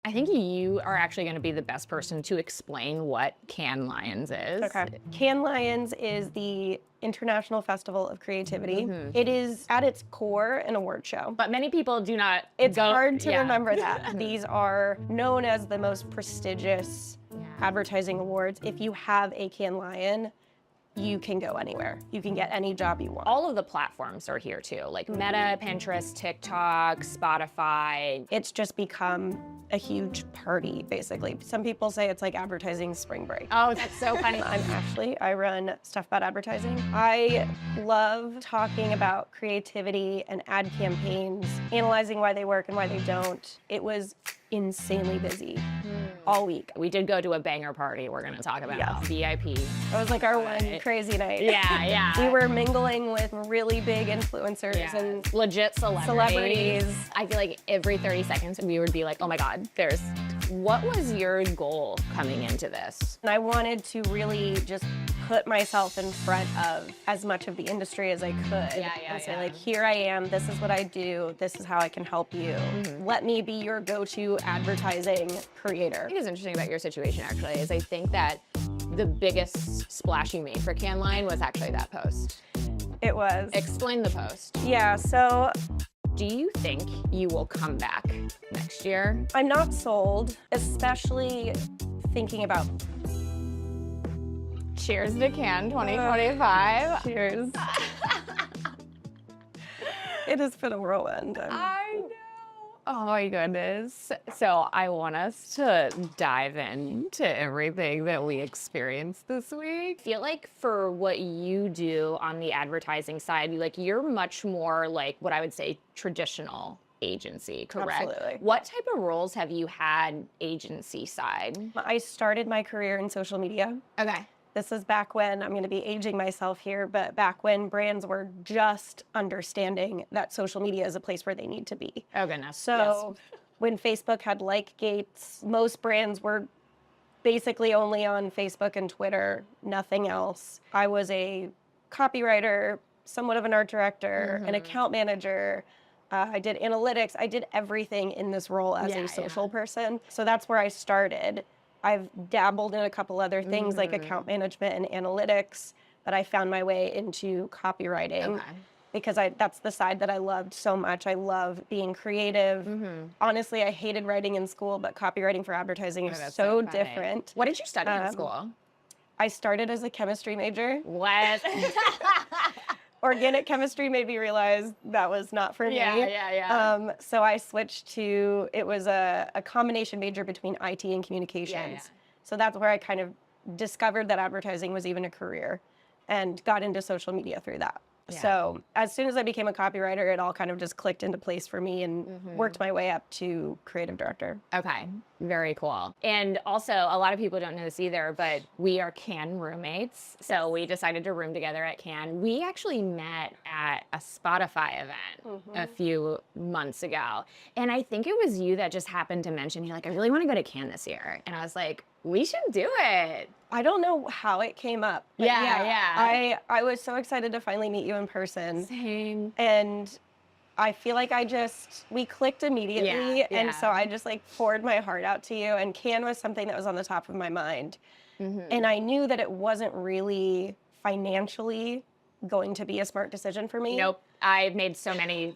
I think you are actually going to be the best person to explain what Cannes Lions is. Okay. Cannes Lions is the International Festival of Creativity. Mhm. It is, at its core, an award show. But many people do not It's go. hard to Yeah. remember that. These are known as the most prestigious advertising awards. If you have a Cannes Lion, you can go anywhere. You can get any job you want. All of the platforms are here too, like Meta, Pinterest, TikTok, Spotify. It's just become a huge party, basically. Some people say it's like advertising spring break. Oh, that's so funny. I'm Ashley. I run Stuff About Advertising. I love talking about creativity and ad campaigns, analyzing why they work and why they don't. It was insanely busy all week. We did go to a banger party we're gonna talk about, Yeah. VIP. It was like our one crazy night. Yeah. We were mingling with really big influencers and legit celebrities. I feel like every 30 seconds we would be like, oh my God, what was your goal coming into this? And I wanted to really just put myself in front of as much of the industry as I could. And say like, here I am, this is what I do, this is how I can help you. Let me be your go-to advertising creator. I think it's interesting about your situation actually is I think that the biggest splash you made for Cannes Lion was actually that post. It was. Explain the post. Yeah, so do you think you will come back next year? I'm not sold, especially thinking about. Cheers to Cannes 2025. Cheers. It has been a whirlwind. I know. Oh my goodness. So I want us to dive into everything that we experienced this week. I feel like for what you do on the advertising side, you're much more like what I would say traditional agency, correct? Absolutely. What type of roles have you had agency side? I started my career in social media. Okay. This is back when, I'm going to be aging myself here, but back when brands were just understanding that social media is a place where they need to be. Oh goodness. So when Facebook had like gates, most brands were basically only on Facebook and Twitter, nothing else. I was a copywriter, somewhat of an art director, an account manager. I did analytics. I did everything in this role as a social person. So that's where I started. I've dabbled in a couple other things like account management and analytics, but I found my way into copywriting because that's the side that I loved so much. I love being creative. Honestly, I hated writing in school, but copywriting for advertising is so different. What did you study in school? I started as a chemistry major. What? Organic chemistry made me realize that was not for me. So I switched to, it was a combination major between IT and communications. So that's where I kind of discovered that advertising was even a career and got into social media through that. So as soon as I became a copywriter, it all kind of just clicked into place for me and worked my way up to creative director. Okay, very cool. And also, a lot of people don't know this either, but we are Cannes roommates. So we decided to room together at Cannes. We actually met at a Spotify event a few months ago. And I think it was you that just happened to mention, you're like, I really want to go to Cannes this year. And I was like, we should do it. I don't know how it came up. But I was so excited to finally meet you in person. Same. And I feel like we clicked immediately. And so I just poured my heart out to you. And Cannes was something that was on the top of my mind. And I knew that it wasn't really financially going to be a smart decision for me. Nope. I've made so many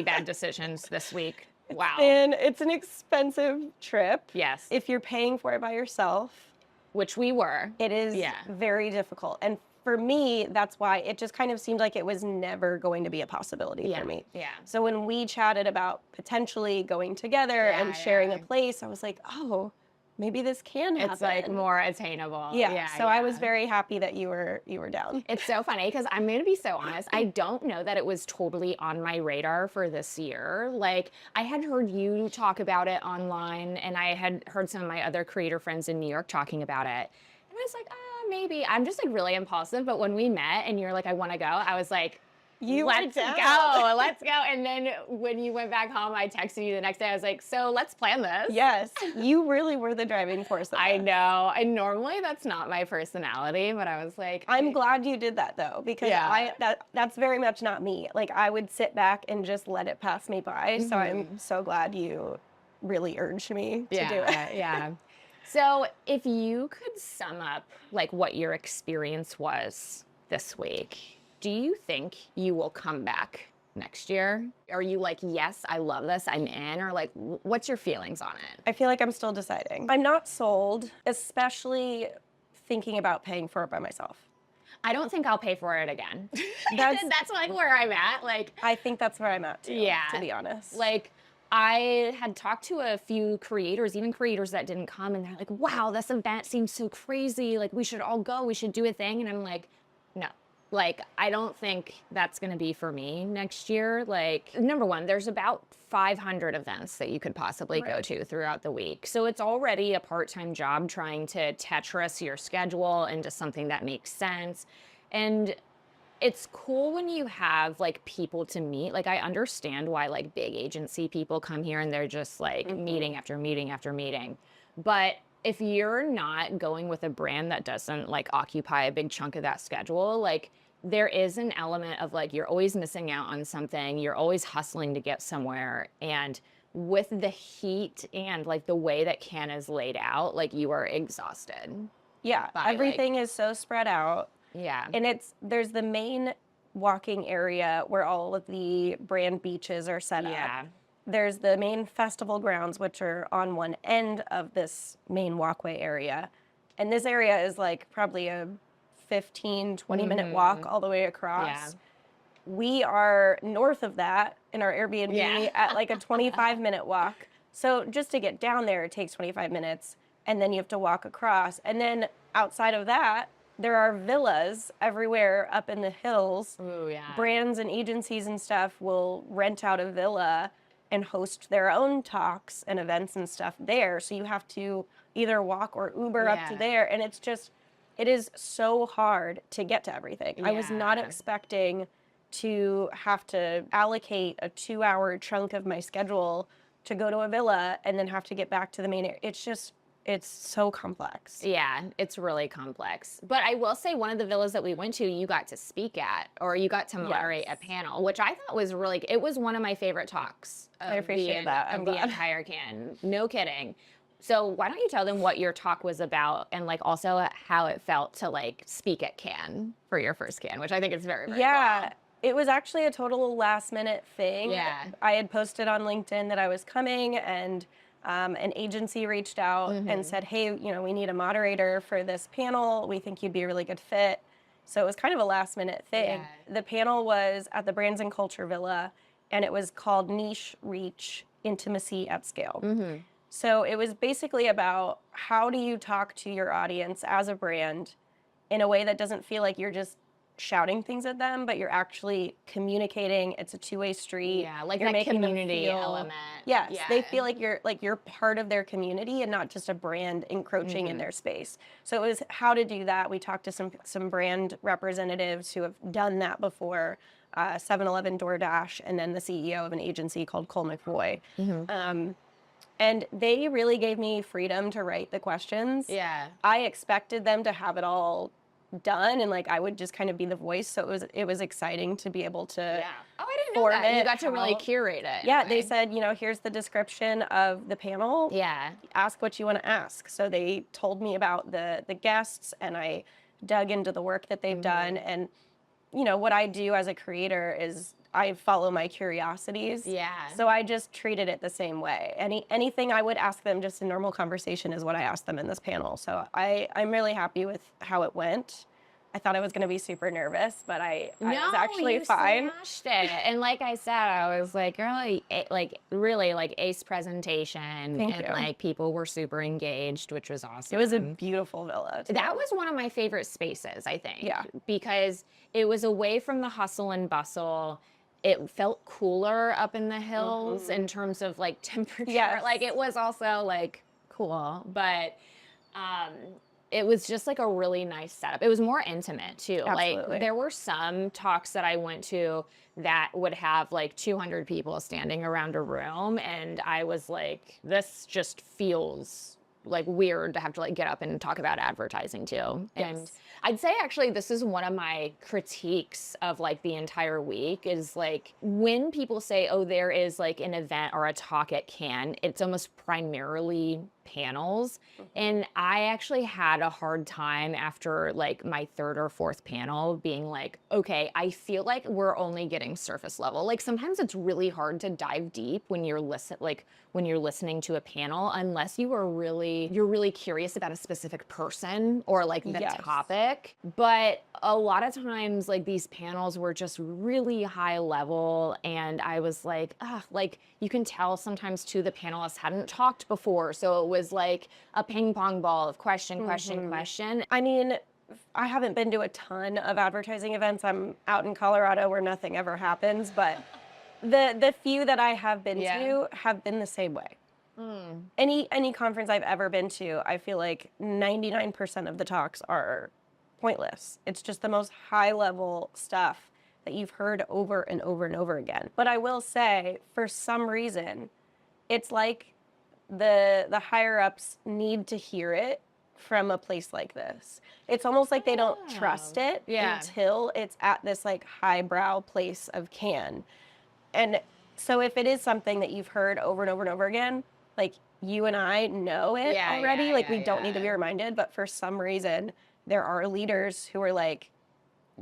bad decisions this week. Wow. And it's an expensive trip. Yes. If you're paying for it by yourself. Which we were. It is very difficult. And for me, that's why it just kind of seemed like it was never going to be a possibility for me. So when we chatted about potentially going together and sharing a place, I was like, oh, maybe this can happen. It's like more attainable. So I was very happy that you were down. It's so funny because I'm going to be so honest. I don't know that it was totally on my radar for this year. Like I had heard you talk about it online and I had heard some of my other creator friends in New York talking about it. And I was like, maybe. I'm just really impulsive. But when we met and you're like, I want to go, I was like, let's go. And then when you went back home, I texted you the next day. I was like, so let's plan this. Yes, you really were the driving force. I know. And normally that's not my personality, but I was like, I'm glad you did that though, because that's very much not me. Like I would sit back and just let it pass me by. So I'm so glad you really urged me to do it. Yeah. So if you could sum up like what your experience was this week, do you think you will come back next year? Are you like, yes, I love this, I'm in, or like, what's your feelings on it? I feel like I'm still deciding. I'm not sold, especially thinking about paying for it by myself. I don't think I'll pay for it again. That's That's like where I'm at. Like, I think that's where I'm at too, yeah, to be honest. like I had talked to a few creators, even creators that didn't come, and they're like, wow, this event seems so crazy. Like, we should all go. We should do a thing. And I'm like, no. Like, I don't think that's going to be for me next year. Like, number one, there's about 500 events that you could possibly go to throughout the week. So it's already a part-time job trying to Tetris your schedule into something that makes sense. And it's cool when you have like people to meet. Like I understand why like big agency people come here and they're just like meeting after meeting after meeting. But if you're not going with a brand that doesn't like occupy a big chunk of that schedule, like there is an element of like you're always missing out on something. You're always hustling to get somewhere. And with the heat and like the way that Cannes is laid out, like you are exhausted. Yeah, by, everything is so spread out. Yeah. And there's the main walking area where all of the brand beaches are set Yeah. up. There's the main festival grounds, which are on one end of this main walkway area. And this area is like probably a 15, 20-minute walk all the way across. Yeah. We are north of that in our Airbnb at like a 25-minute walk. So just to get down there, it takes 25 minutes. And then you have to walk across. And then outside of that, there are villas everywhere up in the hills. Ooh, yeah. Brands and agencies and stuff will rent out a villa and host their own talks and events and stuff there. So you have to either walk or Uber up to there. And it is so hard to get to everything. I was not expecting to have to allocate a 2-hour chunk of my schedule to go to a villa and then have to get back to the main area. It's so complex. Yeah, it's really complex. But I will say one of the villas that we went to, you got to speak at, or you got to moderate a panel, which I thought was really, it was one of my favorite talks. I appreciate that. Of the entire Cannes. No kidding. So why don't you tell them what your talk was about and like also how it felt to like speak at Cannes for your first Cannes, which I think is very, very cool. It was actually a total last minute thing. Yeah. I had posted on LinkedIn that I was coming and an agency reached out and said, hey, we need a moderator for this panel. We think you'd be a really good fit. So it was kind of a last minute thing. Yeah. The panel was at the Brands and Culture Villa, and it was called Niche, Reach, Intimacy at Scale. So it was basically about how do you talk to your audience as a brand in a way that doesn't feel like you're just shouting things at them, but you're actually communicating. It's a two-way street. Yeah, like you're that community element. Yes, they feel like you're part of their community and not just a brand encroaching in their space. So it was how to do that. We talked to some brand representatives who have done that before, 7-Eleven, DoorDash, and then the CEO of an agency called Cole McVoy. And they really gave me freedom to write the questions. Yeah. I expected them to have it all done and like I would just kind of be the voice. So it was exciting to be able to Oh, I didn't know that. You got to really curate it. Yeah, they said, here's the description of the panel. Yeah. Ask what you want to ask. So they told me about the guests and I dug into the work that they've done. And what I do as a creator is I follow my curiosities. Yeah. So I just treated it the same way. Anything I would ask them just in normal conversation is what I asked them in this panel. So I'm really happy with how it went. I thought I was going to be super nervous, but I was actually fine. Smashed it. And like I said, I was like, really like ace presentation. Thank and you. like people were super engaged, which was awesome. It was a beautiful villa. That was one of my favorite spaces, I think. Yeah. Because it was away from the hustle and bustle. It felt cooler up in the hills in terms of like temperature. Yes. Like it was also like cool, but it was just like a really nice setup. It was more intimate too. Absolutely. Like there were some talks that I went to that would have like 200 people standing around a room. And I was like, this just feels like weird to have to like get up and talk about advertising too. And Yes. I'd say actually this is one of my critiques of like the entire week is like when people say, oh, there is like an event or a talk at Cannes, it's almost primarily panels. And I actually had a hard time after like my third or fourth panel being like, okay, I feel like we're only getting surface level. Like sometimes it's really hard to dive deep when you're listening to a panel unless you're really curious about a specific person or like the Yes. topic. But a lot of times like these panels were just really high level and I was like, like you can tell sometimes too the panelists hadn't talked before. So it was like a ping pong ball of question, question. I mean, I haven't been to a ton of advertising events. I'm out in Colorado where nothing ever happens, but the few that I have been to have been the same way. Any conference I've ever been to, I feel like 99% of the talks are pointless. It's just the most high level stuff that you've heard over and over and over again. But I will say, for some reason, it's like the higher ups need to hear it from a place like this. It's almost like they don't trust it until it's at this like highbrow place of Cannes. And so if it is something that you've heard over and over and over again, like you and I know it already, like we don't need to be reminded, but for some reason there are leaders who are like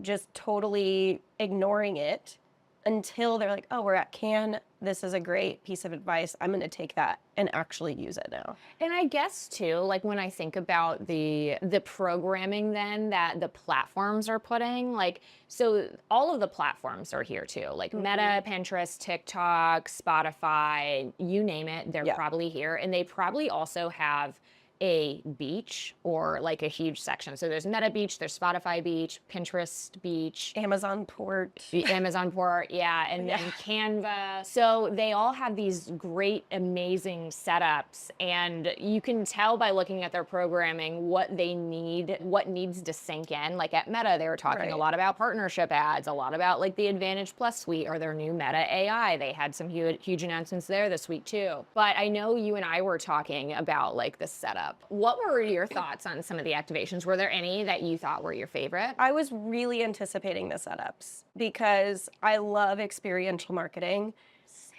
just totally ignoring it until they're like, oh, we're at Cannes. This is a great piece of advice. I'm going to take that and actually use it now. And I guess too, like when I think about the programming then that the platforms are putting, like, so all of the platforms are here too, like Meta, Pinterest, TikTok, Spotify, you name it, they're probably here. And they probably also have a beach or like a huge section. So there's Meta Beach, there's Spotify Beach, Pinterest Beach, Amazon Port. the Amazon Port, and then Canva. So they all have these great, amazing setups, and you can tell by looking at their programming what they need, what needs to sink in. Like at Meta, they were talking a lot about partnership ads, a lot about like the Advantage Plus suite or their new Meta AI. They had some huge announcements there this week too. But I know you and I were talking about like the setup. What were your thoughts on some of the activations? Were there any that you thought were your favorite? I was really anticipating the setups because I love experiential marketing. Same.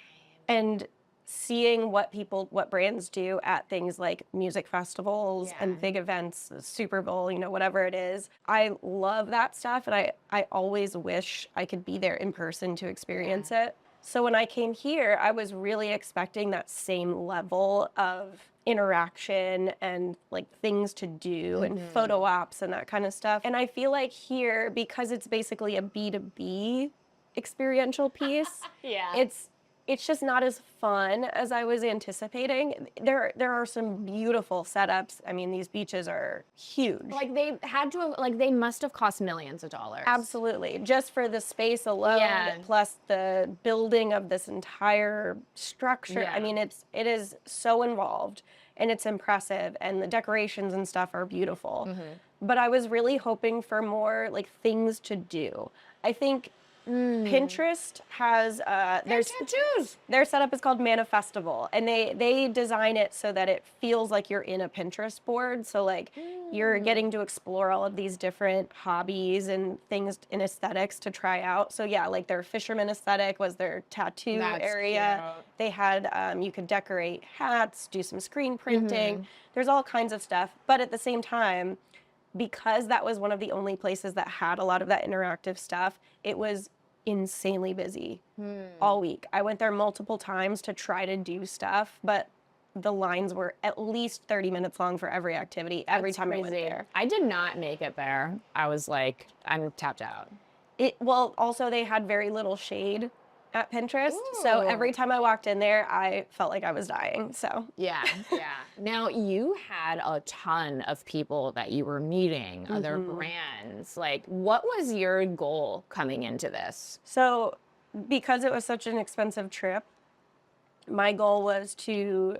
And seeing what brands do at things like music festivals and big events, the Super Bowl, whatever it is. I love that stuff. And I always wish I could be there in person to experience it. So when I came here, I was really expecting that same level of interaction and like things to do and photo ops and that kind of stuff. And I feel like here, because it's basically a B2B experiential piece, it's just not as fun as I was anticipating. There are some beautiful setups. I mean, these beaches are huge. Like they must have cost millions of dollars. Absolutely. Just for the space alone, plus the building of this entire structure. I mean, it is so involved and it's impressive and the decorations and stuff are beautiful. But I was really hoping for more like things to do. I think Pinterest has their setup is called Manifestival, and they design it so that it feels like you're in a Pinterest board. So like you're getting to explore all of these different hobbies and things in aesthetics to try out. So yeah, like their fisherman aesthetic was their tattoo area. Cute. They had you could decorate hats, do some screen printing. There's all kinds of stuff, but at the same time, because that was one of the only places that had a lot of that interactive stuff, it was insanely busy all week. I went there multiple times to try to do stuff, but the lines were at least 30 minutes long for every activity every time I went there. I did not make it there. I was like, I'm tapped out. Well, also they had very little shade at Pinterest. So every time I walked in there, I felt like I was dying. So yeah. Now you had a ton of people that you were meeting, other brands. Like, what was your goal coming into this? So because it was such an expensive trip, my goal was to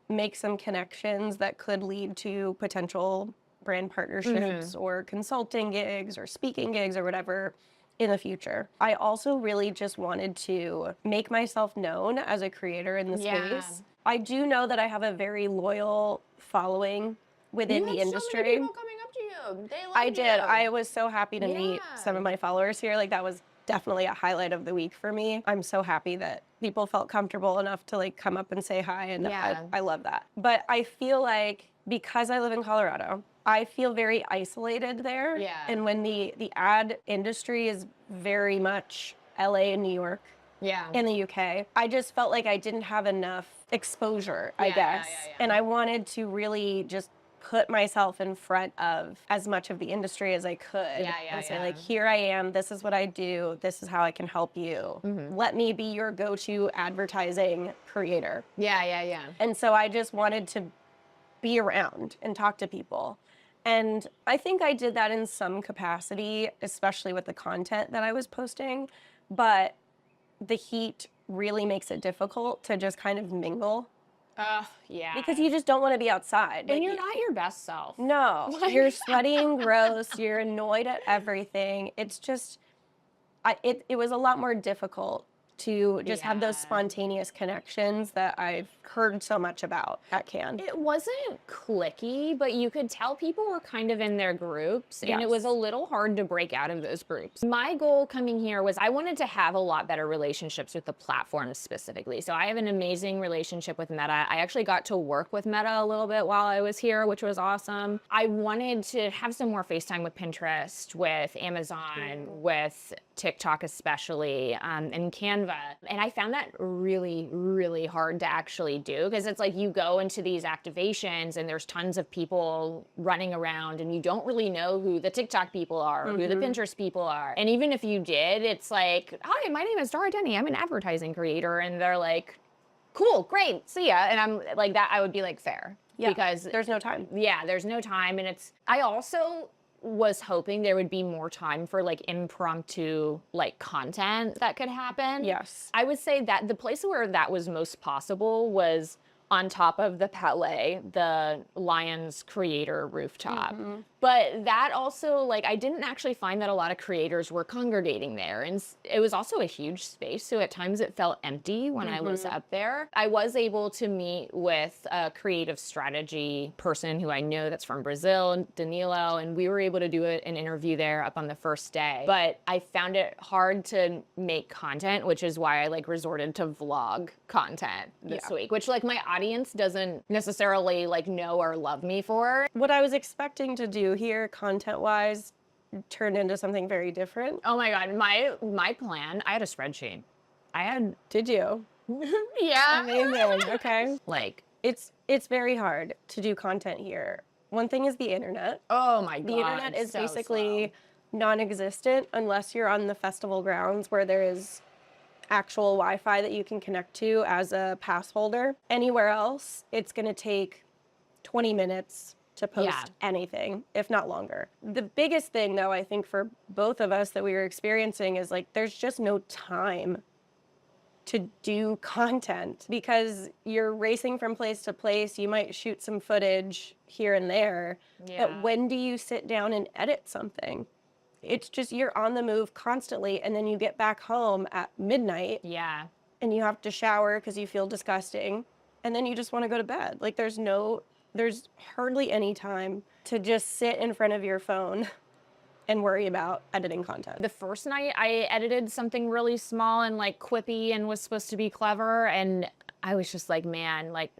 make some connections that could lead to potential brand partnerships or consulting gigs or speaking gigs or whatever in the future. I also really just wanted to make myself known as a creator in the space I do know that I have a very loyal following within You the had so many industry. people coming up to you. They love I did. you. I was so happy to meet some Yeah. of my followers here. Like that was definitely a highlight of the week for me. I'm so happy that people felt comfortable enough to like come up and say hi, and Yeah. I love that. But I feel like because I live in Colorado, I feel very isolated there. Yeah. And when the ad industry is very much LA and New York, Yeah. in the UK, I just felt like I didn't have enough exposure, I guess. Yeah. And I wanted to really just put myself in front of as much of the industry as I could and say, like, here I am, this is what I do, this is how I can help you. Let me be your go-to advertising creator. Yeah. And so I just wanted to be around and talk to people. And I think I did that in some capacity, especially with the content that I was posting. But the heat really makes it difficult to just kind of mingle Yeah. because you just don't want to be outside. When Like, you're not your best self. no, Like- you're sweaty and gross. You're annoyed at everything. It's just, it was a lot more difficult to just have those Yeah. spontaneous connections that I've heard so much about at Cannes. It wasn't clicky, but you could tell people were kind of in their groups, and it was a Yes. little hard to break out of those groups. My goal coming here was I wanted to have a lot better relationships with the platforms specifically. So I have an amazing relationship with Meta. I actually got to work with Meta a little bit while I was here, which was awesome. I wanted to have some more FaceTime with Pinterest, with Amazon, with TikTok especially, and Canva. And I found that really, really hard to actually do because it's like you go into these activations and there's tons of people running around and you don't really know who the TikTok people are, or who the Pinterest people are. And even if you did, it's like, hi, my name is Dara Denny. I'm an advertising creator. And they're like, cool, great, see ya. And I'm like, that I would be like, fair. Yeah, Because there's no time. yeah, there's no time. And I also was hoping there would be more time for like impromptu like content that could happen. Yes. I would say that the place where that was most possible was on top of the Palais, the Lions creator rooftop. But that also, like, I didn't actually find that a lot of creators were congregating there. And it was also a huge space. So at times it felt empty when I was up there. I was able to meet with a creative strategy person who I know that's from Brazil, Danilo, and we were able to do an interview there up on the first day. But I found it hard to make content, which is why I like resorted to vlog content this week, which like my audience doesn't necessarily like know or love me for. What I was expecting to do here, content-wise, turned into something very different. Oh my God, my plan, I had a spreadsheet. Did you? Yeah. Amazing. Okay. Like, It's very hard to do content here. One thing is the internet. oh my God. The internet is so basically slow. non-existent unless you're on the festival grounds where there is actual Wi-Fi that you can connect to as a pass holder. Anywhere else, it's going to take 20 minutes to post anything, if not longer. The biggest thing, though, I think for both of us that we were experiencing is like there's just no time to do content because you're racing from place to place. You might shoot some footage here and there, but when do you sit down and edit something? It's just you're on the move constantly, and then you get back home at midnight. Yeah. And you have to shower because you feel disgusting, and then you just want to go to bed. Like there's hardly any time to just sit in front of your phone and worry about editing content. The first night I edited something really small and like quippy and was supposed to be clever, and I was just like, man, like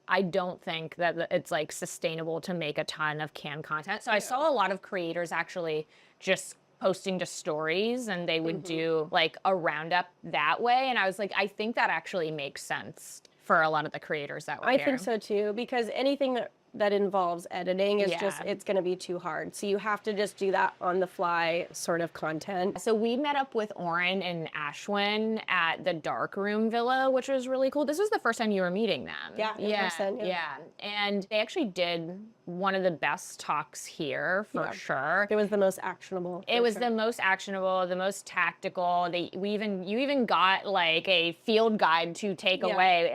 I don't think that it's like sustainable to make a ton of canned content. So I saw a lot of creators actually just posting to stories, and they would do like a roundup that way. And I was like, I think that actually makes sense for a lot of the creators that were here. I think so too, because anything that involves editing is just, it's going to be too hard. So you have to just do that on the fly sort of content. So we met up with Oren and Ashwin at the Dark Room Villa, which was really cool. This was the first time you were meeting them. Yeah, in person, yeah. And they actually did one of the best talks here for sure. It was the most actionable. It was the most actionable, the most tactical. You even got like a field guide to take away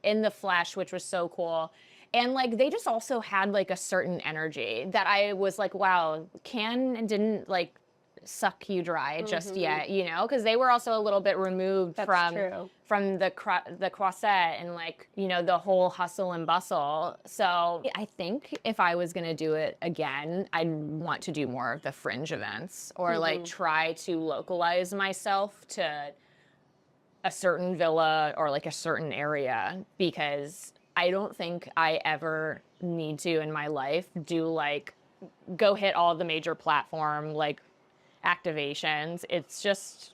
in the flesh, which was so cool. And like they just also had like a certain energy that I was like, wow, Cannes didn't like suck you dry just yet, you know, because they were also a little bit removed from the croisette and like, you know, the whole hustle and bustle. So I think if I was gonna do it again, I'd want to do more of the fringe events or like try to localize myself to a certain villa or like a certain area, because I don't think I ever need to in my life do like go hit all the major platform like activations. It's just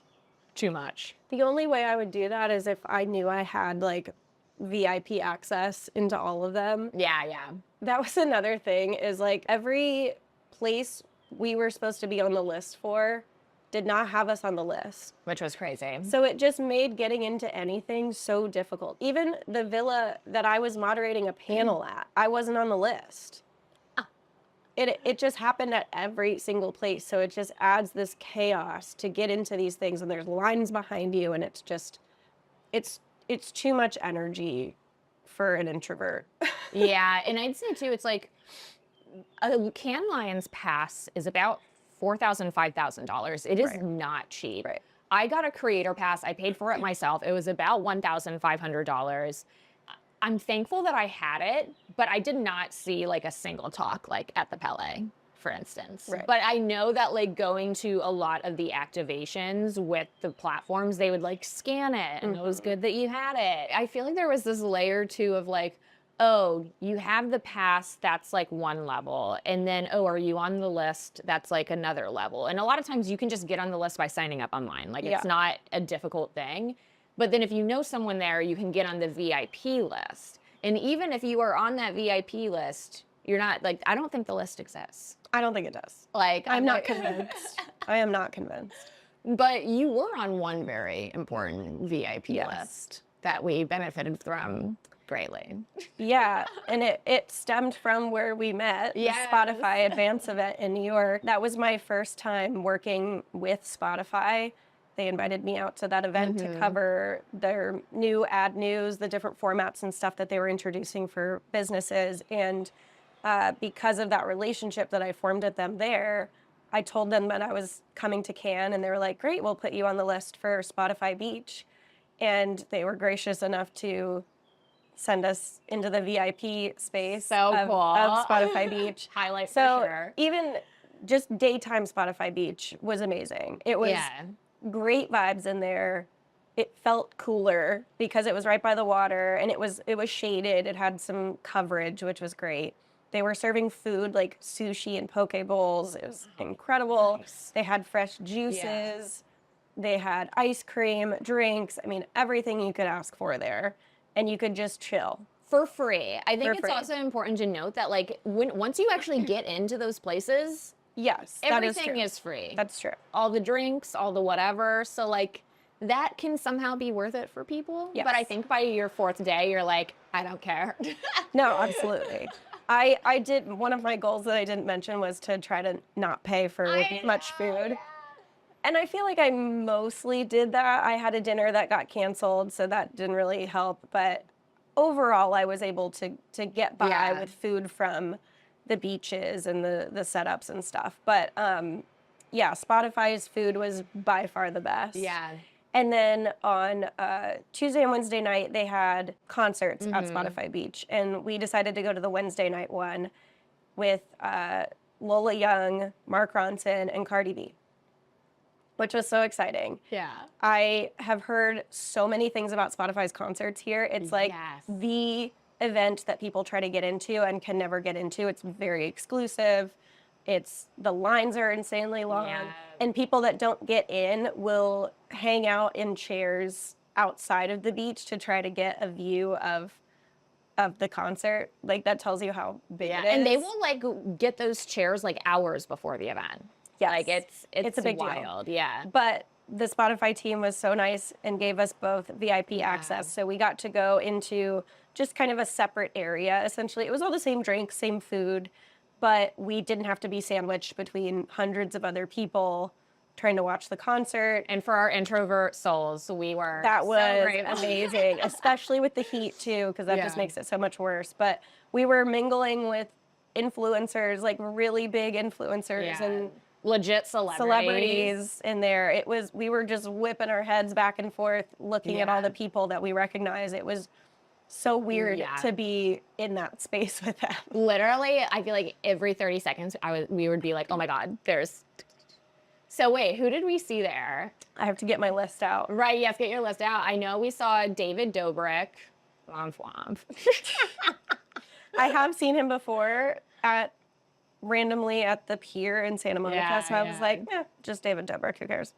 too much. The only way I would do that is if I knew I had like VIP access into all of them. Yeah, yeah. That was another thing, is like every place we were supposed to be on the list for did not have us on the list. Which was crazy. So it just made getting into anything so difficult. Even the villa that I was moderating a panel at, I wasn't on the list. It just happened at every single place. So it just adds this chaos to get into these things, and there's lines behind you, and it's just, it's too much energy for an introvert. Yeah, and I'd say too, it's like a Cannes Lions pass is about $4,000, $5,000. It is not cheap. Right. I got a creator pass. I paid for it myself. It was about $1,500. I'm thankful that I had it, but I did not see like a single talk like at the Palais, for instance. Right. But I know that like going to a lot of the activations with the platforms, they would like scan it, and it was good that you had it. I feel like there was this layer too of like, oh, you have the pass, that's like one level. And then, oh, are you on the list? That's like another level. And a lot of times you can just get on the list by signing up online. Like it's not a difficult thing. But then if you know someone there, you can get on the VIP list. And even if you are on that VIP list, you're not like, I don't think the list exists. I don't think it does. Like, I'm not convinced. I am not convinced. But you were on one very important VIP list that we benefited from greatly. Yeah, and it stemmed from where we met, the Spotify Advance event in New York. That was my first time working with Spotify. They invited me out to that event to cover their new ad news, the different formats and stuff that they were introducing for businesses. And because of that relationship that I formed with them there, I told them that I was coming to Cannes, and they were like, great, we'll put you on the list for Spotify Beach. And they were gracious enough to send us into the VIP space of Spotify Beach. Highlight for sure. Even just daytime Spotify Beach was amazing. It was great vibes in there. It felt cooler because it was right by the water, and it was shaded. It had some coverage, which was great. They were serving food like sushi and poke bowls. It was incredible. Nice. They had fresh juices. Yeah. They had ice cream, drinks. I mean, everything you could ask for there. And you could just chill. For free. I think it's also important to note that like once you actually get into those places, everything is free. That's true. All the drinks, all the whatever. So like that can somehow be worth it for people. Yes. But I think by your fourth day, you're like, I don't care. No, absolutely. I did, one of my goals that I didn't mention was to try to not pay for much food. Yeah. And I feel like I mostly did that. I had a dinner that got canceled, so that didn't really help. But overall, I was able to get by with food from the beaches and the setups and stuff. But Spotify's food was by far the best. Yeah. And then on Tuesday and Wednesday night, they had concerts at Spotify Beach. And we decided to go to the Wednesday night one with Lola Young, Mark Ronson, and Cardi B, which was so exciting. Yeah. I have heard so many things about Spotify's concerts here. It's like the event that people try to get into and can never get into. It's very exclusive. The lines are insanely long. Yeah. And people that don't get in will hang out in chairs outside of the beach to try to get a view of the concert. Like, that tells you how big it is. And they will like get those chairs like hours before the event. Yes. Like it's a big wild, deal. Yeah. But the Spotify team was so nice and gave us both VIP access. So we got to go into just kind of a separate area. Essentially, it was all the same drinks, same food, but we didn't have to be sandwiched between hundreds of other people trying to watch the concert. And for our introvert souls, that was amazing, especially with the heat too, because that just makes it so much worse. But we were mingling with influencers, like really big influencers, and legit celebrities in there. We were just whipping our heads back and forth looking at all the people that we recognize. It was so weird to be in that space with them. Literally, I feel like every 30 seconds we would be like, oh my God, there's. So wait, who did we see there? I have to get my list out. Right, yes, get your list out. I know we saw David Dobrik. Womp womp. I have seen him before randomly at the pier in Santa Monica, so I was like, just David Dobrik, who cares?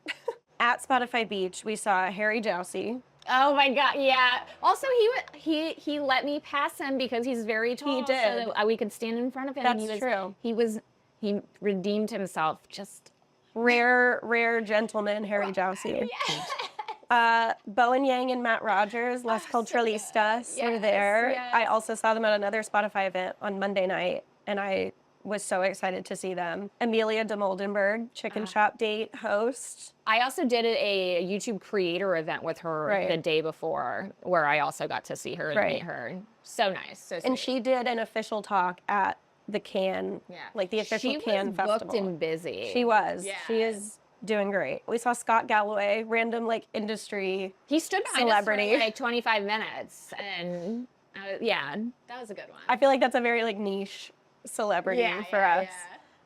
At Spotify Beach, we saw Harry Jowsey. Oh my God, yeah. Also, he let me pass him because he's very tall. He did. So that we could stand in front of him. That's true. He redeemed himself. Just rare gentleman, Harry Jowsey. Yes. Bowen Yang and Matt Rogers, Las Culturalistas, were there. Yes. I also saw them at another Spotify event on Monday night, and I was so excited to see them. Amelia de Moldenberg, Chicken Shop Date host. I also did a YouTube creator event with her the day before, where I also got to see her and meet her. So nice. So sweet. And she did an official talk at the Cannes, like the official Cannes festival. She was booked and busy. She was. Yeah. She is doing great. We saw Scott Galloway, random like industry He stood behind celebrity. us for like 25 minutes, and that was a good one. I feel like that's a very like niche celebrity for us.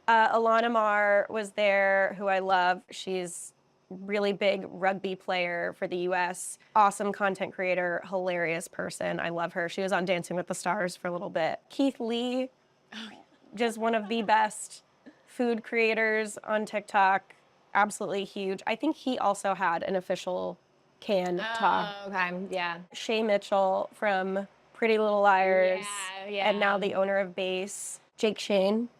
Yeah. Alana Marr was there, who I love. She's really big rugby player for the US. Awesome content creator, hilarious person. I love her. She was on Dancing with the Stars for a little bit. Keith Lee, just one of the best food creators on TikTok. Absolutely huge. I think he also had an official Cannes talk. Okay, yeah. Shay Mitchell from Pretty Little Liars, and now the owner of Base. Jake Shane.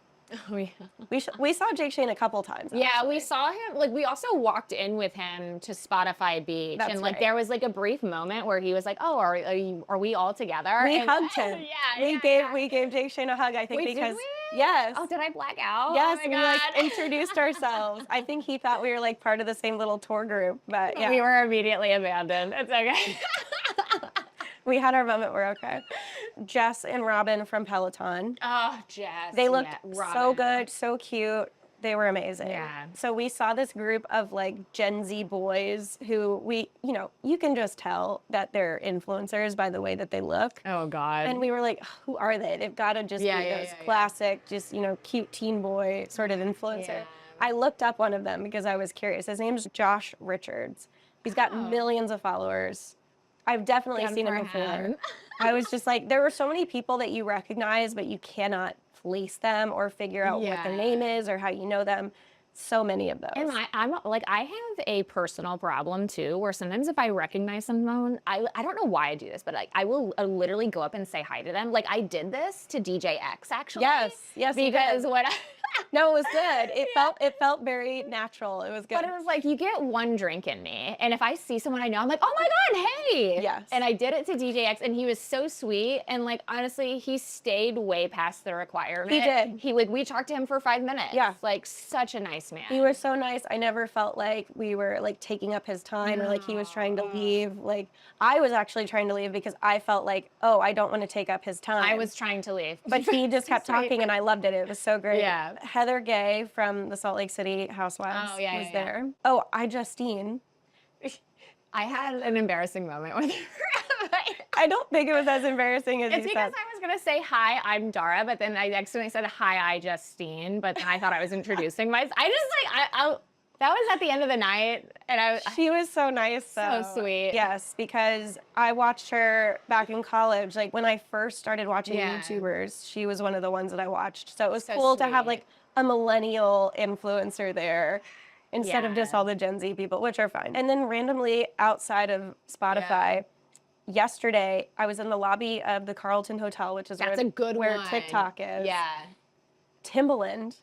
Oh yeah. We saw Jake Shane a couple times. Actually. Yeah, we saw him. Like we also walked in with him to Spotify Beach, and like there was like a brief moment where he was like, "Oh, are we all together?" We hugged him. We gave Jake Shane a hug. I think because yes. Oh, did I black out? Yes, oh we like introduced ourselves. I think he thought we were like part of the same little tour group, but yeah, we were immediately abandoned. It's okay. We had our moment. We're okay. Jess and Robin from Peloton. Oh, Jess. They looked so good, so cute. They were amazing. Yeah. So we saw this group of like Gen Z boys who you can just tell that they're influencers by the way that they look. Oh God. And we were like, who are they? They've got to just be those classic, just, cute teen boy sort of influencer. Yeah. I looked up one of them because I was curious. His name's Josh Richards. He's got millions of followers. I've definitely seen him before. I was just like, there were so many people that you recognize, but you cannot place them or figure out what their name is or how you know them. So many of those. And I'm like, I have a personal problem too, where sometimes if I recognize someone, I don't know why I do this, but like I will literally go up and say hi to them. Like I did this to DJ X actually. Yes. Because what No, it was good. It felt very natural. It was good. But it was like, you get one drink in me, and if I see someone I know, I'm like, oh my God, hey. Yes. And I did it to DJ X, and he was so sweet, and like, honestly, he stayed way past the requirement. He did. We talked to him for 5 minutes. Yeah. Like, such a nice man. He was so nice. I never felt like we were like taking up his time or like he was trying to leave. Like, I was actually trying to leave because I felt like, oh, I don't want to take up his time. I was trying to leave. But he just kept talking, and I loved it. It was so great. Yeah. Heather Gay from the Salt Lake City Housewives was there. Oh, Justine. I had an embarrassing moment with her. I don't think it was as embarrassing as you said. It's because I was going to say, hi, I'm Dara, but then I accidentally said, hi, Justine, but then I thought I was introducing myself. That was at the end of the night, and she was so nice, though. So sweet. Yes, because I watched her back in college. Like, when I first started watching YouTubers, she was one of the ones that I watched. So it was cool to have, like, a millennial influencer there instead of just all the Gen Z people, which are fine. And then randomly outside of Spotify, yesterday, I was in the lobby of the Carlton Hotel, which is where TikTok is. Yeah. Timbaland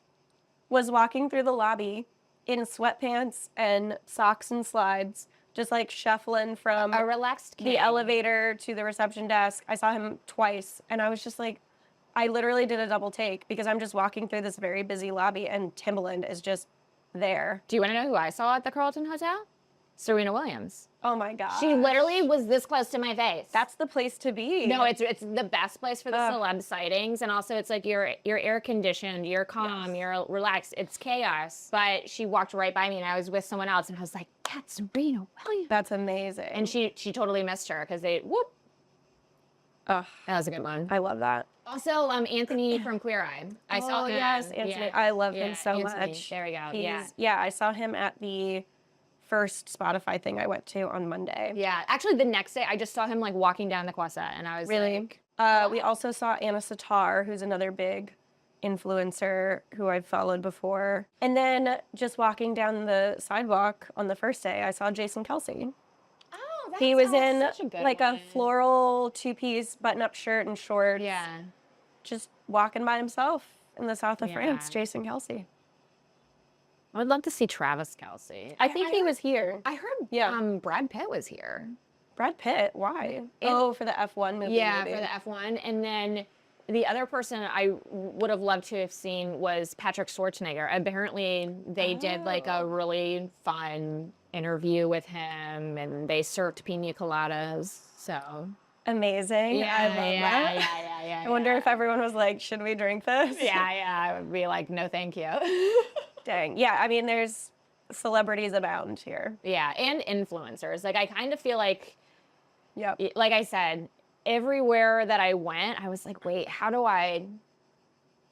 was walking through the lobby in sweatpants and socks and slides, just like shuffling from a relaxed the elevator to the reception desk. I saw him twice, and I was just like, I literally did a double take because I'm just walking through this very busy lobby, and Timbaland is just there. Do you want to know who I saw at the Carlton Hotel? Serena Williams. Oh my gosh. She literally was this close to my face. That's the place to be. No, it's the best place for the celeb sightings, and also it's like you're air conditioned, you're calm, you're relaxed. It's chaos. But she walked right by me, and I was with someone else, and I was like, "That's Serena Williams." That's amazing. And she totally missed her because they whoop. Oh, That was a good one. I love that. Also, Anthony from Queer Eye. I saw him. Yes, Anthony. Yeah. I love him Yeah, so Anthony. much. There we go. He's, Yeah. I saw him at the first Spotify thing I went to on Monday. Yeah. Actually, the next day, I just saw him like walking down the Quasset, and I was Really? like, We also saw Anna Sitar, who's another big influencer who I've followed before. And then just walking down the sidewalk on the first day, I saw Jason Kelsey. "Oh, He was in such a good like one." a floral two-piece button-up shirt and shorts. Yeah. Just walking by himself in the south of France, Yeah. Jason Kelsey. I would love to see Travis Kelsey. I think he was here. I heard Yeah. Brad Pitt was here. Brad Pitt, why? For the F1 movie. Yeah, maybe. for the F1. And then the other person I would have loved to have seen was Patrick Schwarzenegger. Apparently, they did like a really fun interview with him, and they served pina coladas. So Amazing. I love that. Yeah. I wonder if everyone was like, should we drink this? Yeah, I would be like, no, thank you. Dang. Yeah, I mean, there's celebrities abound here. Yeah, and influencers. Like, I kind of feel like, Yep. like I said, everywhere that I went, I was like, wait, how do I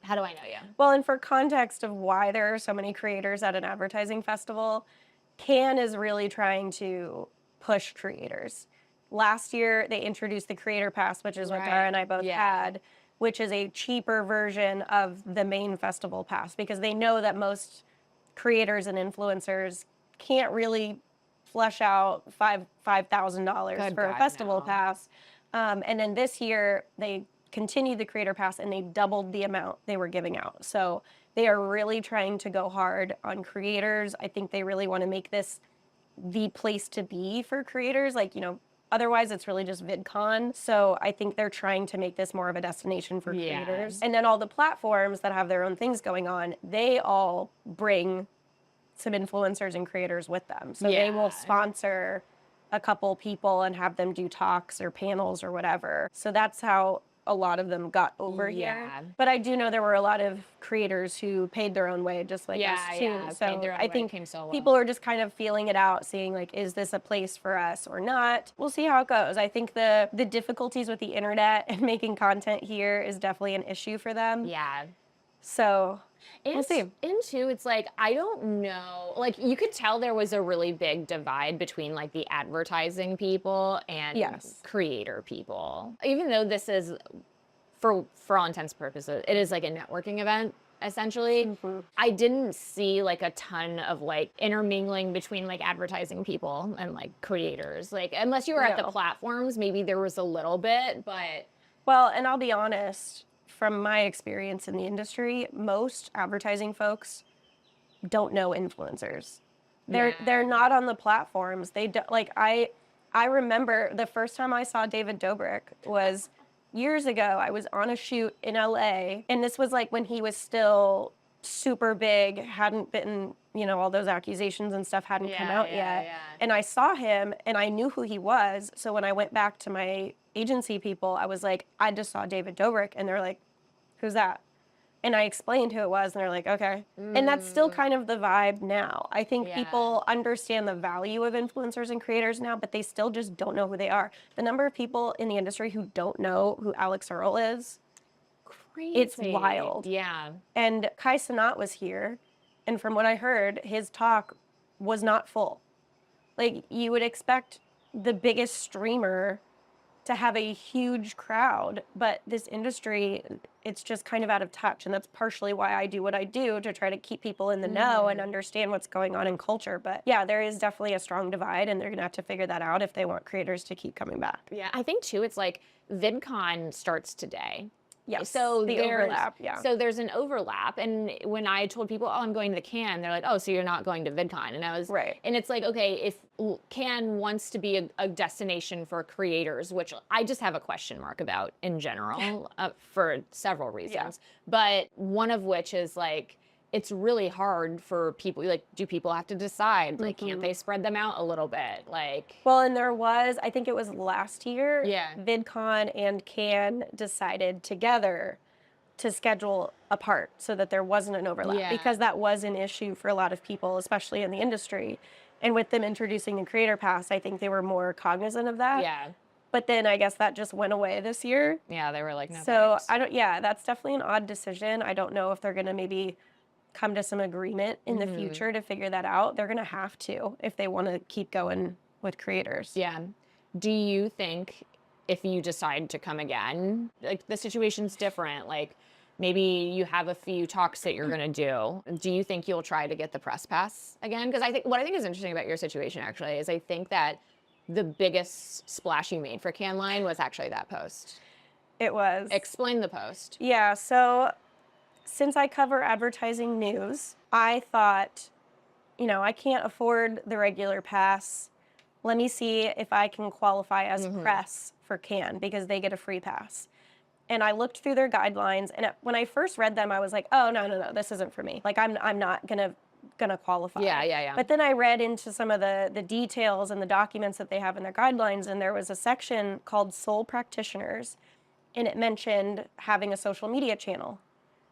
know you? Well, and for context of why there are so many creators at an advertising festival, Cannes is really trying to push creators. Last year, they introduced the Creator Pass, which is what Right. Dara and I both Yeah. had, which is a cheaper version of the main festival pass because they know that most creators and influencers can't really flesh out $5,000 Good for a God, festival no. pass. And then this year, they continued the Creator Pass and they doubled the amount they were giving out. So they are really trying to go hard on creators. I think they really want to make this the place to be for creators. Like, otherwise it's really just VidCon. So I think they're trying to make this more of a destination for Yeah. creators. And then all the platforms that have their own things going on, they all bring some influencers and creators with them. So they Yeah. will sponsor a couple people and have them do talks or panels or whatever. So that's how a lot of them got over here. Yeah. But I do know there were a lot of creators who paid their own way, just like us too. Yeah, So paid their own I way, think came solo. people are just kind of feeling it out, seeing like, is this a place for us or not? We'll see how it goes. I think the difficulties with the internet and making content here is definitely an issue for them. Yeah. So And, we'll see. And two, it's like, I don't know. Like, you could tell there was a really big divide between like the advertising people and Yes. creator people. Even though this is, for all intents and purposes, it is like a networking event, essentially. Mhm. I didn't see like a ton of like intermingling between like advertising people and like creators. Like, unless you were at the No. platforms, maybe there was a little bit, but Well, and I'll be honest, from my experience in the industry, most advertising folks don't know influencers. They're Yeah. not on the platforms. They don't like I remember the first time I saw David Dobrik was years ago. I was on a shoot in LA, and this was like when he was still super big, hadn't been, all those accusations and stuff hadn't come out yet. yeah. And I saw him and I knew who he was. So when I went back to my agency people, I was like, I just saw David Dobrik. And they're like, who's that? And I explained who it was, and they're like, okay. And that's still kind of the vibe now. I think Yeah. people understand the value of influencers and creators now, but they still just don't know who they are. The number of people in the industry who don't know who Alex Earl is, it's Crazy. wild. Yeah. And Kai Cenat was here, and from what I heard, his talk was not full. Like, you would expect the biggest streamer to have a huge crowd, but this industry, it's just kind of out of touch. And that's partially why I do what I do, to try to keep people in the know and understand what's going on in culture. But yeah, there is definitely a strong divide, and they're gonna have to figure that out if they want creators to keep coming back. Yeah, I think too, it's like VidCon starts today. Yes, So the there's- overlap, yeah. So there's an overlap. And when I told people, oh, I'm going to Cannes, they're like, oh, so you're not going to VidCon. And I was, Right. And it's like, okay, if Cannes wants to be a destination for creators, which I just have a question mark about in general for several reasons. But one of which is like, it's really hard for people. Like, do people have to decide? Like, can't they spread them out a little bit? Like, Well, and there was, I think it was last year, yeah. VidCon and Cannes decided together to schedule apart so that there wasn't an overlap, Yeah. because that was an issue for a lot of people, especially in the industry. And with them introducing the Creator Pass, I think they were more cognizant of that. Yeah. But then I guess that just went away this year. Yeah, they were like, no So thanks. that's definitely an odd decision. I don't know if they're going to maybe come to some agreement in the future to figure that out. They're going to have to if they want to keep going with creators. Yeah. Do you think if you decide to come again, like the situation's different, like maybe you have a few talks that you're going to do you think you'll try to get the press pass again? Because what I think is interesting about your situation actually is I think that the biggest splash you made for Can Line was actually that post. It was. Explain the post. Yeah, so since I cover advertising news, I thought, I can't afford the regular pass. Let me see if I can qualify as press for Cannes because they get a free pass. And I looked through their guidelines, and when I first read them, I was like, "Oh, no, this isn't for me. Like, I'm not gonna qualify." Yeah. But then I read into some of the details and the documents that they have in their guidelines, and there was a section called Sole Practitioners, and it mentioned having a social media channel.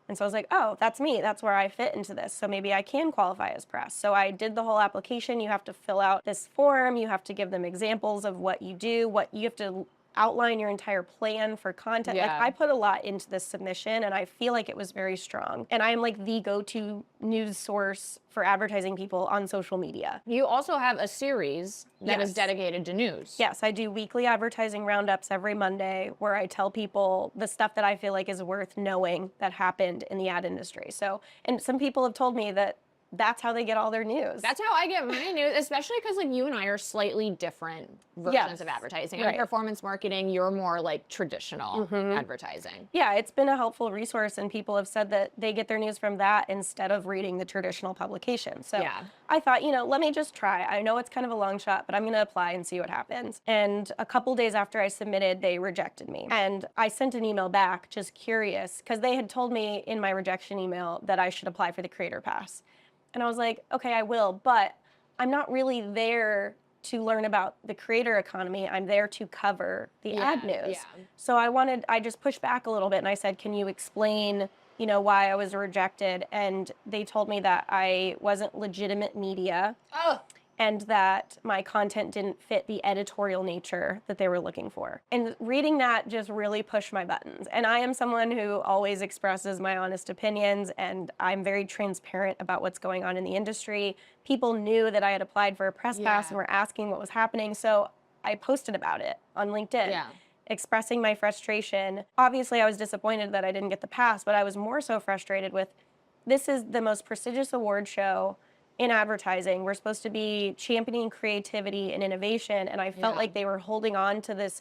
And so I was like, oh, that's me. That's where I fit into this. So maybe I can qualify as press. So I did the whole application. You have to fill out this form. You have to give them examples of what you do, what you have to outline your entire plan for content. Like, Yeah. I put a lot into this submission, and I feel like it was very strong. And I'm like the go-to news source for advertising people on social media. You also have a series that is Yes. dedicated to news. Yes, I do weekly advertising roundups every Monday where I tell people the stuff that I feel like is worth knowing that happened in the ad industry. So, and some people have told me that that's how they get all their news. That's how I get my news, especially because like you and I are slightly different versions of advertising. In right. performance marketing, you're more like traditional advertising. Yeah, it's been a helpful resource, and people have said that they get their news from that instead of reading the traditional publication. So Yeah. I thought, let me just try. I know it's kind of a long shot, but I'm going to apply and see what happens. And a couple days after I submitted, they rejected me. And I sent an email back, just curious, because they had told me in my rejection email that I should apply for the Creator Pass. And I was like, okay, I will, but I'm not really there to learn about the creator economy. I'm there to cover the ad news. Yeah. So I just pushed back a little bit and I said, can you explain, why I was rejected? And they told me that I wasn't legitimate media Oh. and that my content didn't fit the editorial nature that they were looking for. And reading that just really pushed my buttons. And I am someone who always expresses my honest opinions, and I'm very transparent about what's going on in the industry. People knew that I had applied for a press pass and were asking what was happening, so I posted about it on LinkedIn. Yeah. Expressing my frustration. Obviously, I was disappointed that I didn't get the pass, but I was more so frustrated with, this is the most prestigious award show in advertising. We're supposed to be championing creativity and innovation, and I felt like they were holding on to this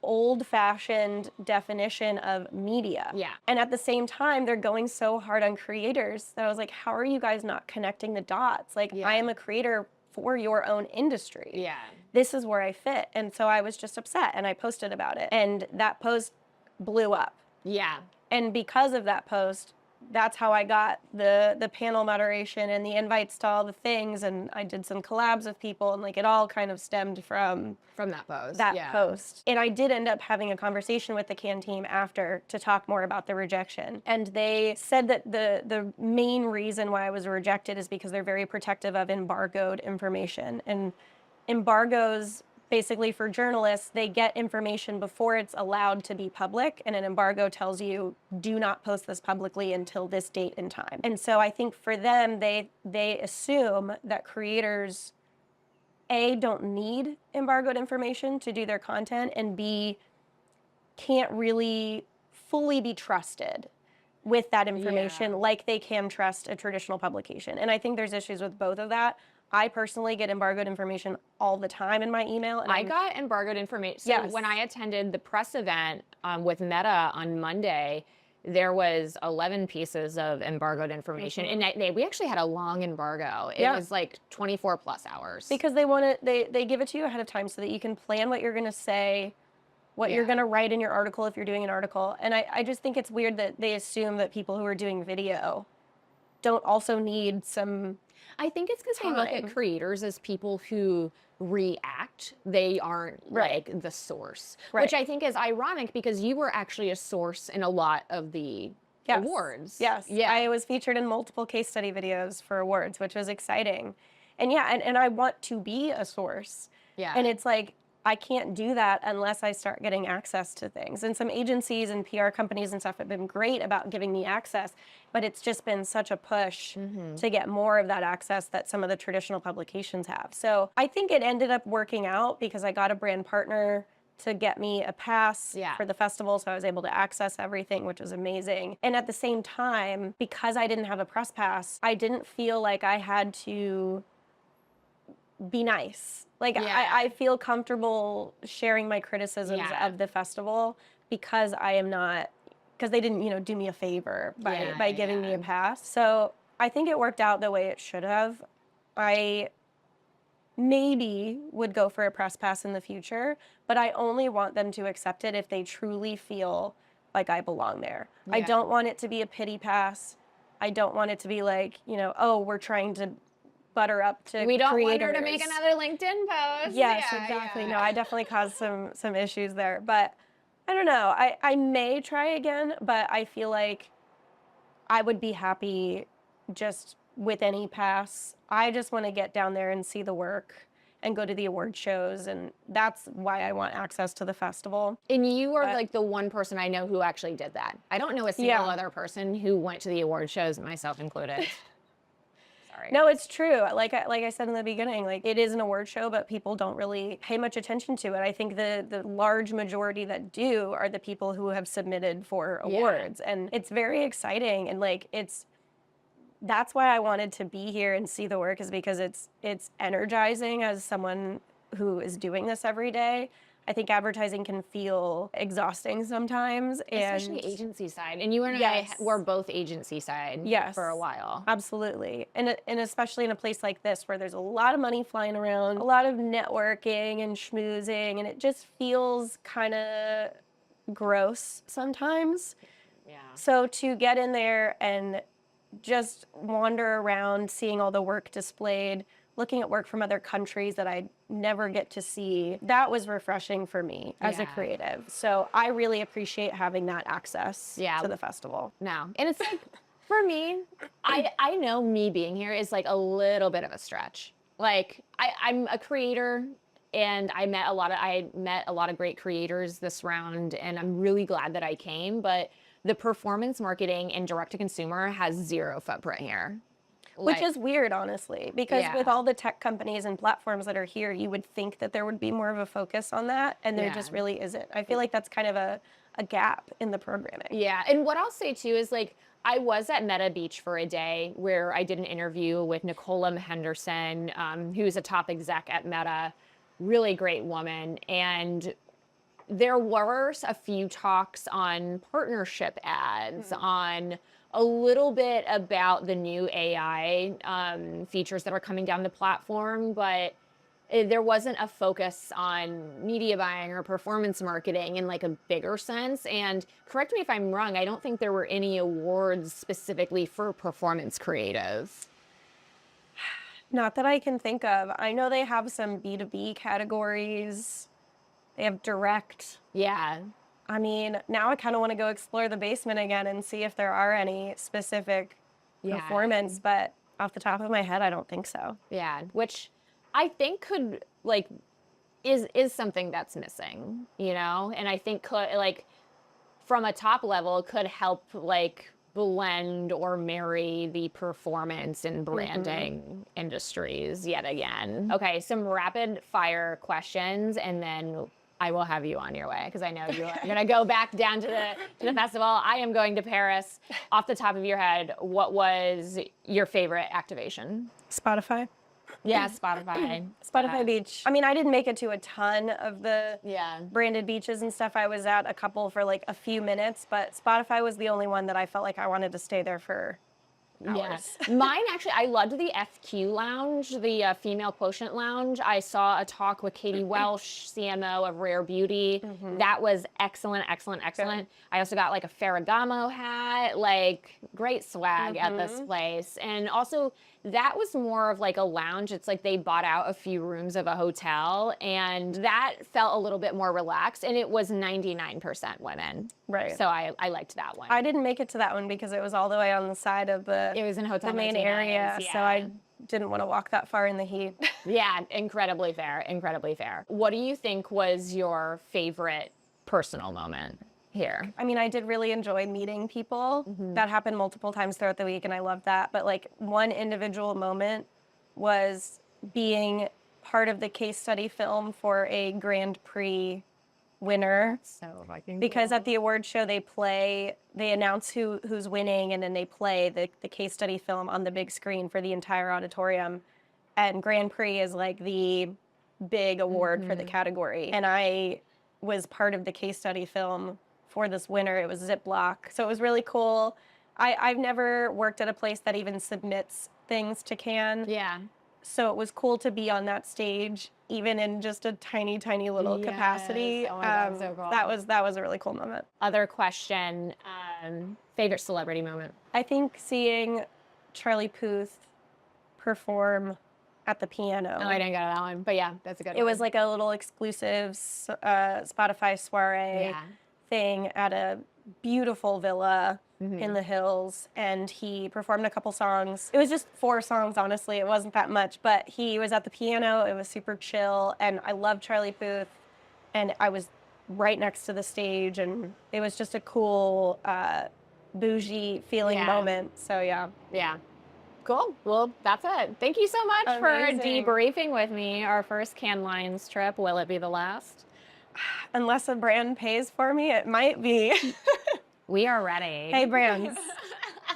old-fashioned definition of media. Yeah. And at the same time, they're going so hard on creators that I was like, how are you guys not connecting the dots? Like, I am a creator for your own industry. Yeah. This is where I fit. And so I was just upset, and I posted about it. And that post blew up. Yeah. And because of that post, that's how I got the panel moderation and the invites to all the things, and I did some collabs with people, and like it all kind of stemmed from that post. that post. And I did end up having a conversation with the Cannes team after to talk more about the rejection. And they said that the main reason why I was rejected is because they're very protective of embargoed information. And embargoes, basically for journalists, they get information before it's allowed to be public, and an embargo tells you, do not post this publicly until this date and time. And so I think for them, they assume that creators, A, don't need embargoed information to do their content, and B, can't really fully be trusted with that information like they can trust a traditional publication. And I think there's issues with both of that. I personally get embargoed information all the time in my email. And I got embargoed information. So when I attended the press event with Meta on Monday, there was 11 pieces of embargoed information. And we actually had a long embargo. It was like 24 plus hours. Because they give it to you ahead of time so that you can plan what you're going to say, what you're going to write in your article if you're doing an article. And I just think it's weird that they assume that people who are doing video don't also need some I think it's because they look at time. creators as people who react. They aren't Right. like the source, Right. which I think is ironic because you were actually a source in a lot of the Yes. awards. Yes. Yeah. I was featured in multiple case study videos for awards, which was exciting. And yeah, and I want to be a source. And Yeah. it's like, I can't do that unless I start getting access to things. And some agencies and PR companies and stuff have been great about giving me access, but it's just been such a push Hmm. to get more of that access that some of the traditional publications have. So I think it ended up working out because I got a brand partner to get me a pass Yeah. for the festival, so I was able to access everything, which was amazing. And at the same time, because I didn't have a press pass, I didn't feel like I had to be nice. Like Yeah. I feel comfortable sharing my criticisms Yeah. of the festival because I am not, because they didn't, do me a favor Yeah. by giving me Yeah. a pass. So I think it worked out the way it should have. I maybe would go for a press pass in the future, but I only want them to accept it if they truly feel like I belong there. I Yeah. don't want it to be a pity pass. I don't want it to be like, oh, we're trying to butter up to We don't want her creators. to make another LinkedIn post. Yes, Yeah. exactly. Yeah. No, I definitely caused some issues there, but I don't know. I may try again, but I feel like I would be happy just with any pass. I just want to get down there and see the work and go to the award shows, and that's why I want access to the festival. And you are But like the one person I know who actually did that. I don't know a single yeah. other person who went to the award shows, myself included. Sorry. No, it's true. Like I said in the beginning, like it is an award show, but people don't really pay much attention to it. I think the large majority that do are the people who have submitted for Yeah. awards, and it's very exciting. And like that's why I wanted to be here and see the work, is because it's energizing as someone who is doing this every day. I think advertising can feel exhausting sometimes, Especially and agency side. And you and yes. I were both agency side Yes. for a while. Absolutely. And especially in a place like this where there's a lot of money flying around, a lot of networking and schmoozing, and it just feels kind of gross sometimes. Yeah. So to get in there and just wander around, seeing all the work displayed, looking at work from other countries that I never get to see, that was refreshing for me as a Yeah. creative. So I really appreciate having that access Yeah. to the festival. No. And it's like, for me, I know me being here is like a little bit of a stretch. Like I'm a creator and I met a lot of great creators this round, and I'm really glad that I came, but the performance marketing and direct to consumer has zero footprint here. Which Like, is weird, honestly, because Yeah. with all the tech companies and platforms that are here, you would think that there would be more of a focus on that, and there just Yeah. really isn't. I feel like that's kind of a gap in the programming. Yeah, and what I'll say too is like I was at Meta Beach for a day where I did an interview with Nicola Henderson, who's a top exec at Meta, really great woman, and there were a few talks on partnership ads, on a little bit about the new AI features that are coming down the platform, but there wasn't a focus on media buying or performance marketing in like a bigger sense. And correct me if I'm wrong, I don't think there were any awards specifically for performance creative. Not that I can think of. I know they have some B2B categories. They have direct. Yeah. I mean, now I kind of want to go explore the basement again and see if there are any specific Yeah. performance, but off the top of my head, I don't think so. Yeah, which I think could like is something that's missing, you know? And I think could like from a top level could help like blend or marry the performance and branding industries yet again. Okay, some rapid fire questions and then I will have you on your way because I know you are going to go back down to the festival. I am going to Paris. Off the top of your head, what was your favorite activation? Spotify. Yeah, Spotify. Spotify Beach. I mean, I didn't make it to a ton of the Yeah. branded beaches and stuff. I was at a couple for like a few minutes, but Spotify was the only one that I felt like I wanted to stay there for Yeah. hours. Mine actually, I loved the FQ Lounge, the Female Quotient Lounge. I saw a talk with Katie Welsh, CMO of Rare Beauty. That was excellent, excellent, excellent. I also got like a Ferragamo hat, like great swag at this place. And also, that was more of like a lounge. It's like they bought out a few rooms of a hotel, and that felt a little bit more relaxed. And it was 99% women. Right. So I liked that one. I didn't make it to that one because it was all the way on the side of It was in Hotel the main Martinez, area, yeah. so I didn't want to walk that far in the heat. Yeah, incredibly fair, incredibly fair. What do you think was your favorite personal moment here? I mean, I did really enjoy meeting people. That happened multiple times throughout the week, and I loved that. But like one individual moment was being part of the case study film for a Grand Prix winner. So fucking Because at the award show they announce who's winning, and then they play the case study film on the big screen for the entire auditorium. And Grand Prix is like the big award for the category. And I was part of the case study film for this winner. It was Ziploc. So it was really cool. I've never worked at a place that even submits things to Cannes. Yeah. So it was cool to be on that stage, even in just a tiny, tiny little capacity. Oh my God, so cool. That was a really cool moment. Other question, favorite celebrity moment? I think seeing Charlie Puth perform at the piano. Oh, I didn't get that one, but yeah, that's a good one. It was like a little exclusive Spotify soiree thing at a beautiful villa in the hills, and he performed a couple songs. It was just 4 songs, honestly. It wasn't that much, but he was at the piano. It was super chill, and I love Charlie Puth, and I was right next to the stage, and it was just a cool, bougie feeling moment. So yeah. Yeah. Cool. Well, that's it. Thank you so much Amazing. for debriefing with me. Our first Cannes Lions trip. Will it be the last? Unless a brand pays for me, it might be. We are ready. Hey, brands,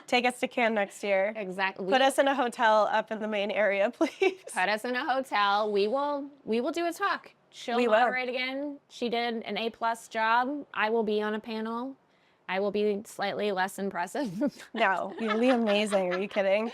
take us to Cannes next year. Exactly. Put us in a hotel up in the main area, please. Put us in a hotel. We will do a talk. She'll We will. moderate again. She did an A+ job. I will be on a panel. I will be slightly less impressive. No, you'll be amazing. Are you kidding?